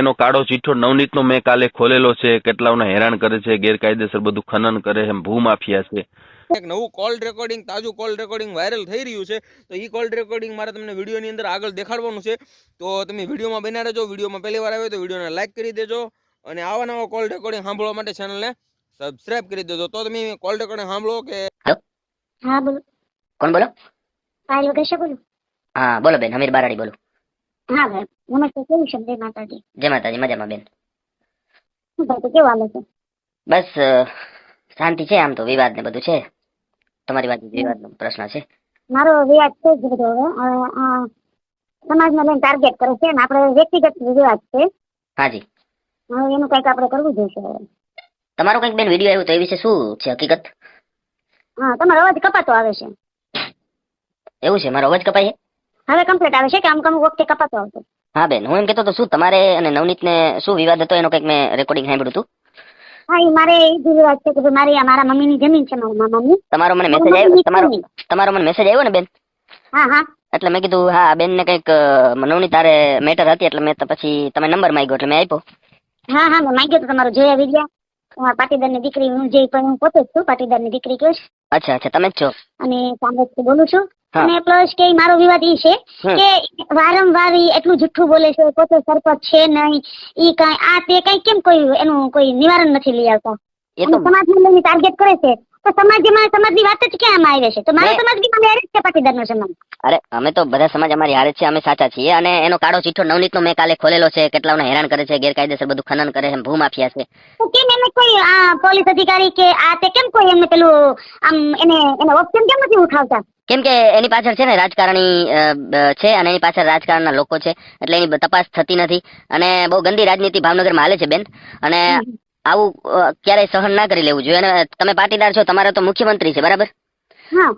એનો કાળો ચીઠ્ઠો નવનીતનો મેં કાલે ખોલેલો છે, કેટલાઓને હેરાન કરે છે, ગેરકાયદેસર બધું ખનન કરે છે, ભૂમાફિયા છે. એક નવું કોલ રેકોર્ડિંગ, તાજું કોલ રેકોર્ડિંગ વાયરલ થઈ રહ્યું છે. તો એ કોલ રેકોર્ડિંગ મારે તમને વિડીયોની અંદર આગળ દેખાડવાનું છે. તો તમે વિડીયોમાં બન્યા રહેજો. વિડીયોમાં પહેલી વાર આવે તો વિડીયોને લાઈક કરી દેજો અને આવા નવા કોલ રેકોર્ડિંગ સાંભળવા માટે ચેનલને સબસ્ક્રાઇબ કરી દેજો. તો તમે કોલ રેકોર્ડિંગ સાંભળો કે હા બોલો. કોણ બોલો? પાયલ વગેરે બોલું. હા બોલો બેન, હમીર બારાડી બોલું. હા ભાઈ નમસ્તે, કેવું છે? જય માતાજી. જય માતાજી, મજામાં બેન. શું ભાઈ કેવું હાલે છે? બસ શાંતિ છે. આમ તો વિવાદ ને બધું છે. તમારી વાત વિવાદનો પ્રશ્ન છે. મારો વિવાદ છે જ બધો. હવે સમાજને લઈને ટાર્ગેટ કરે છે ને આપણે વ્યક્તિગત વિવાદ છે. હાજી. હવે એનું કંઈક આપણે કરવું જોઈશે. તમારો કંઈક બેન વિડીયો આવ્યો તો એ વિશે શું છે હકીકત? હા, તમારો અવાજ કપાતો આવે છે. એવું છે? મારો અવાજ કપાય? હવે કમ્પ્લીટ આવે છે કે અમુક વખતે કપાતો આવતો? હા બેન, હું એમ કહેતો તો શું તમારે અને નવનીતને શું વિવાદ હતો એનો કંઈક મેં રેકોર્ડિંગ સાંભળ્યું હતું. હા, એ મારે એ જ વિવાદ છે કે મારા મમ્મીની જમીન છે, મારા મામાની. તમારો મને મેસેજ આવ્યો? તમારો મને મેસેજ આવ્યો ને બેન? હા હા. એટલે મેં કીધું હા બેન ને કંઈક નવનીત તારે મેટર હતી એટલે મેં તો પછી તમે નંબર માંગ્યો એટલે મેં આપ્યો. હા હા, મેં માંગ્યો તો તમારો જોયા વિદ્યા. તમારા પાટીદારની દીકરી હું જે પણ હું પોતે જ છું, પાટીદારની દીકરી કહું છું. અચ્છા અચ્છા, તમે જ છો? અને સાંભળથી બોલું છું. હા. અને પ્લસ કે મારો વિવાદ એ છે કે વારંવાર ઈ એટલું જુઠ્ઠું બોલે છે, પોતે સરપંચ છે નહીં, ઈ કઈ આ તે કઈ કેમ કોઈ એનું કોઈ નિવારણ નથી લઈ આવતા. એ અને તો સમાજને લઈને ટાર્ગેટ કરે છે. તો સમાજની વાત જ ક્યાં આવે છે? તો મારો સમાજ બી મને હારે જ છે, પાટીદારનો સમાજ. અરે અમે તો બધા સમાજ અમારી હારે જ છે, અમે સાચા છીએ. અને એનો કાળો ચીઠ્ઠો નવનીતનો મેં કાલે ખોલેલો છે, કેટલાઓને હેરાન કરે છે, ગેરકાયદેસર બધું ખનન કરે છે, ભૂમાફિયા છે. તો કેમ એને કોઈ પોલીસ અધિકારી કે આ તે કેમ કોઈ એમને પેલું આમ એને ઓપ્શન કેમ નથી ઉઠાવતા? કેમ કે એની પાછળ છે ને રાજકારણી છે અને એની પાછળ રાજકારણના લોકો છે, એટલે એની તપાસ થતી નથી. અને બહુ ગંદી રાજનીતિ ભાવનગરમાં હાલે છે બેન. અને આવું ક્યારેય સહન ના કરી લેવું જોઈએ. અને તમે પાટીદાર છો, તમારો તો મુખ્યમંત્રી છે, બરાબર? હા,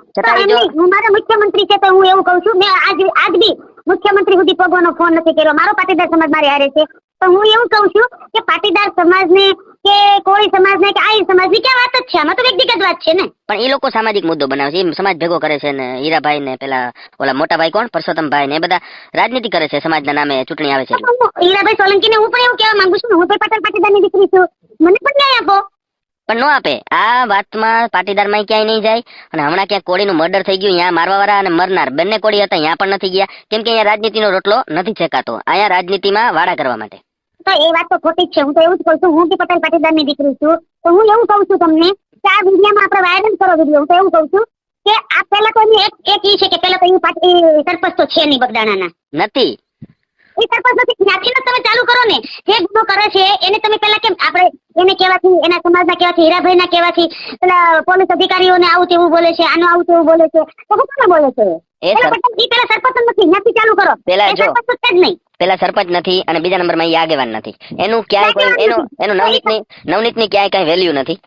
હું મારા મુખ્યમંત્રી છે તો હું એવું કઉ છું, મેં આજ બી મુખ્યમંત્રી સુધી પગવાનો ફોન નથી કર્યો. મારો પાટીદાર સમાજ મારી હારે છે. તો હું એવું કઉ છું કે પાટીદાર સમાજને કે કોઈ સમાજને કે આ સમાજની ક્યાં વાત જ છે? આમાં તો વ્યક્તિગત વાત છે ને. પણ એ લોકો સામાજિક મુદ્દો બનાવે છે, એ સમાજ ભેગો કરે છે ને. હીરાભાઈ ને પેલા ઓલા મોટા ભાઈ કોણ, પરસોત્તમભાઈ ને, એ બધા રાજનીતિ કરે છે સમાજના નામે. ચૂંટણી આવે છે. હીરાભાઈ સોલંકી ને હું પણ એવું કહેવા માંગુ છું ને, હું તો પાટીદારની દીકરી છું, મને પણ ન્યાય આપો. પણ નો આપે. આ વાતમાં પાટીદારમાં ક્યાંય નહીં જાય. અને હમણાં ક્યાંક કોળીનું મર્ડર થઈ ગયું, અહીંયા મારવા વાળા અને મરનાર બંને કોળી હતા, અહીંયા પણ નથી ગયા. કેમ કે અહીંયા રાજનીતિનો રોટલો નથી શેકાતો. અહીંયા રાજનીતિમાં વાડા કરવા માટે. તો એ વાત તો ખોટી જ છે. હું તો એવું જ કહું છું, હું બી પટેલ પાટીદારની દીકરી છું. તો હું એવું કહું છું તમને કે આ વિડીયોમાં આપણે વાયરલ કરો વિડીયો. હું તો એવું કહું છું કે આ પહેલા તો એક ઈ છે કે પહેલા તો એ સરપંચ તો છે નહીં બગદાણાના. નથી. એ સરપંચ નથી, ત્યાંથી તમે ચાલુ કરો ને. જે ગુનો કરે છે એને તમે પહેલા કેમ આપણે એને કહેવાથી, એના સમાજના કહેવાથી, હીરાભાઈ ના કહેવાથી પેલા પોલીસ અધિકારીઓને આવું તેવું બોલે છે, આનું આવું તેવું બોલે છે, તો હું કોને બોલે છે? પેલા સરપંચ નથી, ત્યાંથી ચાલુ કરો. પેલા જો સરપંચ છે જ નહીં. પેલા સરપંચ નથી અને બીજા નંબરમાં એ આગેવાન નથી. એનું ક્યાંય કોઈ એનું નવનીતની ક્યાંય કઈ વેલ્યુ નથી.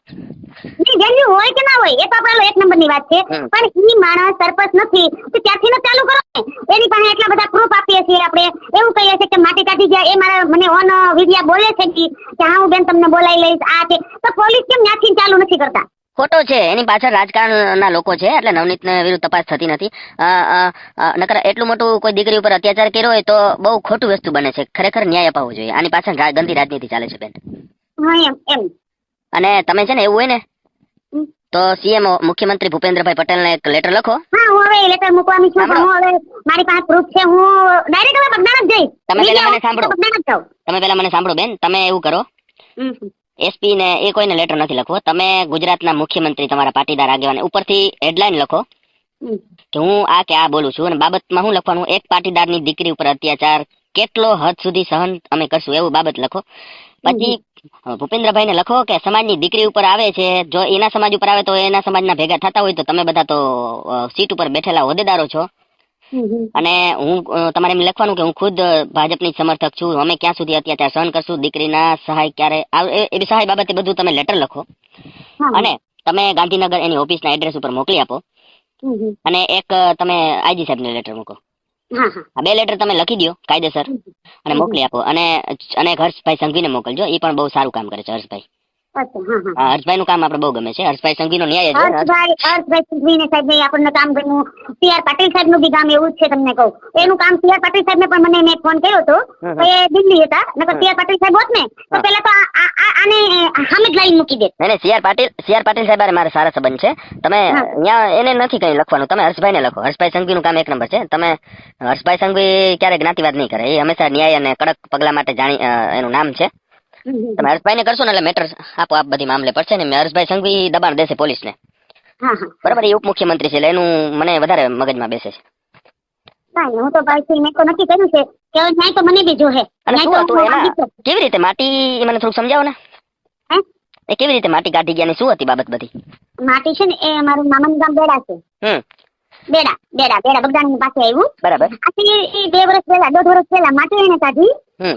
વેલ્યુ હોય કે ના હોય એ તો આપણા એક નંબરની વાત છે. પણ ઈ માણસ સરપંચ નથી તો ત્યાંથી ન ચાલુ કરો ને. એની પાસે એટલા બધા પ્રૂફ આપીએ છીએ આપણે, એવું કહીએ છીએ કે માટી કાઢી જાય. એ મને ઓન વિડિયા બોલે છે કે હા હું બેન તમને બોલાવી લઈશ આ છે. તો પોલીસ કેમ ત્યાંથી ચાલુ નથી કરતા? ખોટો છે. એની પાછળ રાજકારણના લોકો છે, એટલે નવનીત વિરુદ્ધ તપાસ થતી નથી. નકર એટલું મોટું કોઈ દીકરી ઉપર અત્યાચાર કર્યો હોય તો બહુ ખોટું વસ્તુ બને છે. ખરેખર ન્યાય અપાવવો જોઈએ. આની પાછળ ગંદી રાજનીતિ ચાલે છે બેન. હા એમ. અને તમે છે ને એવું હોય ને તો સીએમ મુખ્યમંત્રી ભૂપેન્દ્રભાઈ પટેલને એક લેટર લખો. હા, હું હવે લેટર મૂકવાની છું, પણ હું હવે મારી પાસે પ્રૂફ છે. હું ડાયરેક્ટ હવે બગદાણા જ જઈશ. તમે પહેલા મને સાંભળો બેન. તમે એવું કરો, એસપી ને એ કોઈને લેટર નથી લખવો. તમે ગુજરાતના મુખ્યમંત્રી, તમારા પાટીદાર આગેવાન, ઉપરથી હેડલાઇન લખો કે હું આ કે આ બોલું છું. અને બાબતમાં શું લખવાનું? એક પાટીદારની દીકરી ઉપર અત્યાચાર કેટલો હદ સુધી સહન અમે કરશું, એવું બાબત લખો. પછી ભૂપેન્દ્રભાઈને લખો કે સમાજની દીકરી ઉપર આવે છે, જો એના સમાજ ઉપર આવે તો એના સમાજના ભેગા થતા હોય તો તમે બધા તો સીટ ઉપર બેઠેલા હોદ્દેદારો છો. અને હું તમારે એમ લખવાનું કે હું ખુદ ભાજપની સમર્થક છું, અમે ક્યાં સુધી અત્યાચાર સહન કરશું, દીકરીના સહાય ક્યારે એ સહાય બાબતે બધું તમે લેટર લખો. અને તમે ગાંધીનગર એની ઓફિસના એડ્રેસ ઉપર મોકલી આપો. અને એક તમે આઈજી સાહેબને લેટર મૂકો. આ બે લેટર તમે લખી દો કાયદેસર અને મોકલી આપો. અને હર્ષભાઈ સંઘવીને મોકલજો, એ પણ બહુ સારું કામ કરે છે હર્ષભાઈ. અચ્છા હા હા હા, હર્ષભાઈ નું કામ આપણે બહુ ગમે છે. હર્ષભાઈ સંઘવીનો ન્યાય જ હોય. હર્ષભાઈ સંઘવીને સાહેબ ને આપણને કામ ગમ્યું. CR પાટીલ સાહેબ નું બી કામ એવું જ છે તમને કહું. એનું કામ CR પાટીલ સાહેબ ને પણ મેં ફોન કર્યો હતો તો એ દિલ્હી હતા. નકર CR પાટીલ સાહેબ હોત ને તો પેલા તો આને હામે જ લાઈન મૂકી દે. નહીં CR પાટીલ સાહેબ હારે મારા સારા સંબંધ છે. તમે અહીંયા એને નથી કઈ લખવાનું, તમે હર્ષભાઈને લખો. હર્ષભાઈ સંઘવીનું કામ એક નંબર છે. તમે હર્ષભાઈ સંઘવી ક્યારેય જ્ઞાતિવાદ નહીં કરે. એ હંમેશા ન્યાય અને કડક પગલા માટે એનું નામ છે. તમે હર્ષભાઈને કરશો ને એટલે મેટર આપોઆપ બધી મામલે પડશે ને. હર્ષભાઈ સંઘવી દબાણ દેશે પોલીસને. બરાબર, એ ઉપમુખ્યમંત્રી છે એટલે એનું મને વધારે મગજમાં બેસે છે. હું તો ભાઈ મેં તો નક્કી કર્યું છે કે હવે ન્યાય તો મને બી જોહે. અને શું હતું એમાં, કેવી રીતે માટી, મને થોડુંક સમજાવો ને. એ કેવી રીતે માટી કાઢી ગયા ની શું હતી બાબત બધી? માટી છે ને એ અમારું મામાનું ગામ બેડા છે. બેડા બગદાણી પાસે આવ્યું. બરાબર. આથી 2 વર્ષ પહેલા 1.5 વર્ષ પહેલા માટી એને કાઢી.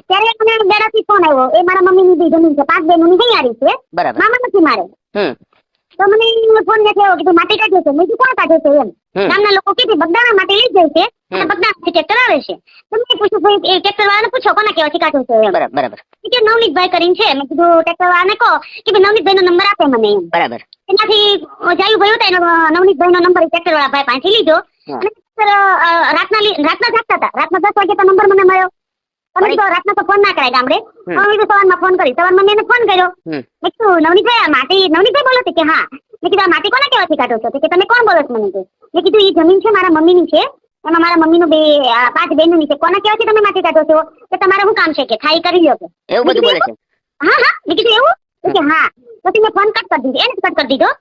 ત્યારે મને બેડાથી ફોન આવ્યો. એ મારા મમ્મીની બી જમીન છે, 5 બહેનોની તૈયારી છે. બરાબર. મામા નથી મારે. તો મને ફોન નથી આવ્યો કે માટી કાઢે છે. મેં કીધું કોણ કાઢે છે એમ. ગામના લોકો કીધું બગદાણા માટી લઈ જાય છે અને બગદાણાથી ટ્રેક્ટર આવે છે. તો મેં પૂછ્યું ભાઈ એ ટ્રેક્ટર વાળાને પૂછો કોના કેવાથી કાઢ્યું છે એમ. બરાબર. કે નવનીતભાઈ કરીને છે. મેં કીધું ટ્રેક્ટર વાળાને કહો કે ભાઈ નવનીતભાઈ નો નંબર આપે મને એમ. બરાબર. એનાથી જાયું ભાઈ હતા નવનીતભાઈ નો નંબર ટ્રેક્ટર વાળા ભાઈ પાસેથી લીધો અને રાતના જાગતા હતા. રાતના 10 વાગે તો નંબર મને મળ્યો. તમે તો રાતના તો ફોન ના કરાય ગામડે. હવે સવારમાં ફોન કરી. સવારમાં મેં એને ફોન કર્યો. મેં કીધું નવનીતભાઈ માટી, નવનીતભાઈ બોલો કે હા. મેં કીધું આ માટી કોના કેવાથી કાઢો છો? કે તમે કોણ બોલો છો? મને મેં કીધું એ જમીન છે મારા મમ્મીની છે. એમાં મારા મમ્મીનું 5 બહેનોની છે. કોના કેવાથી તમે માટી કાઢો છો? કે તમારે શું કામ છે કે ખાઈ કરી લ્યો કે એવું બધું બોલે છે. હા મેં કીધું એવું કે હા. પછી મેં ફોન કટ કરી દીધો. એને કટ કરી દીધો.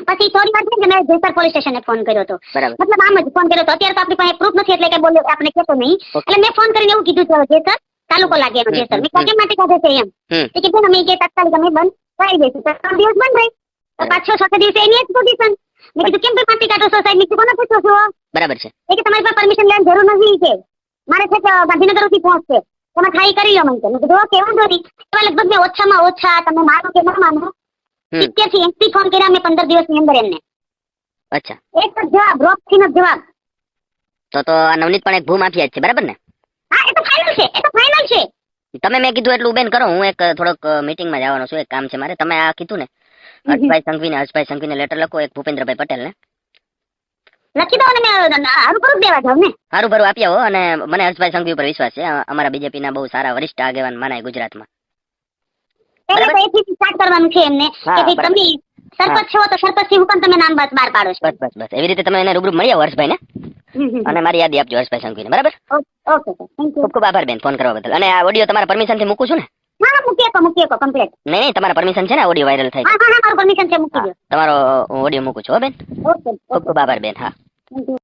પછી થોડી વાર છે મેં જેસર પોલીસ સ્ટેશને ફોન કર્યો હતો. મતલબ આમ જ ફોન કર્યો હતો. અત્યારે તો આપણી પાસે પ્રૂફ નથી એટલે કઈ બોલ્યો આપણે કહેતો નહીં. એટલે મેં ફોન કરીને એવું કીધું છે જેસર તાલુકો લાગે એનો જેસર. મેં કેમ માટે કાઢે છે એમ. એ કીધું અમે કે તાત્કાલિક અમે બંધ કરાવી દઈશું. 3 દિવસ બંધ રહી. તો 5-6 દિવસે એની જ પોઝિશન. મેં કીધું કેમ માટી કાઢો છો સાહેબ? મેં કોને પૂછો છો? બરાબર છે. એ કે તમારી પાસે પરમિશન લેવાની જરૂર નથી કે મારે છે ગાંધીનગર સુધી પહોંચશે. તમે ખાઈ કરી લો. મેં કીધું ઓકે વાંધો નહીં. એવા લગભગ મેં ઓછામાં ઓછા તમે માનો કે ન માનો 70 થી 80 ફોન કર્યા મેં 15 દિવસની અંદર એમને. અચ્છા. એક જ જવાબ, રોકથી નો જવાબ. તો આ નવનીત પણ એક ભૂમાફિયા જ છે, બરાબર ને? હા એ તો ફાઇનલ છે. તમે મેં કીધું એટલું બેન કરો. હું એક થોડોક મીટિંગમાં જવાનો છું, એક કામ છે મારે. તમે આ કીધું ને હર્ષભાઈ સંઘવીને લેટર લખો, એક ભૂપેન્દ્રભાઈ પટેલને લખી દો અને મેં હારું દેવા જાવ ને. હારું ભરું આપી આવો. અને મને હર્ષભાઈ સંઘવી ઉપર વિશ્વાસ છે. અમારા બીજેપીના બહુ સારા વરિષ્ઠ આગેવાન માનાય ગુજરાતમાં. પહેલા તો એથી સ્ટાર્ટ કરવાનું છે એમને કે ભાઈ તમે સરપંચ છો તો સરપંચ થી હુકમ તમે નામ બહાર પાડો છો. બસ એવી રીતે તમે એને રૂબરૂ મળી આવો હર્ષભાઈને અને મારી યાદી આપજો હર્ષભાઈ સંઘવીને. બરાબર. Okay thank you. ખૂબ આભાર બેન ફોન કરવા બદલ. અને આ ઓડિયો તમારા પરમિશન થી મૂકું છું ને? હા મૂકી શકો કમ્પ્લીટ. નહીં તમારા પરમિશન છે ને ઓડિયો વાયરલ થાય? હા મારું પરમિશન છે, મૂકી દો. તમારો ઓડિયો મૂકું છું હો બેન. ઓકે ખૂબ આભાર બેન. હા. Thank you.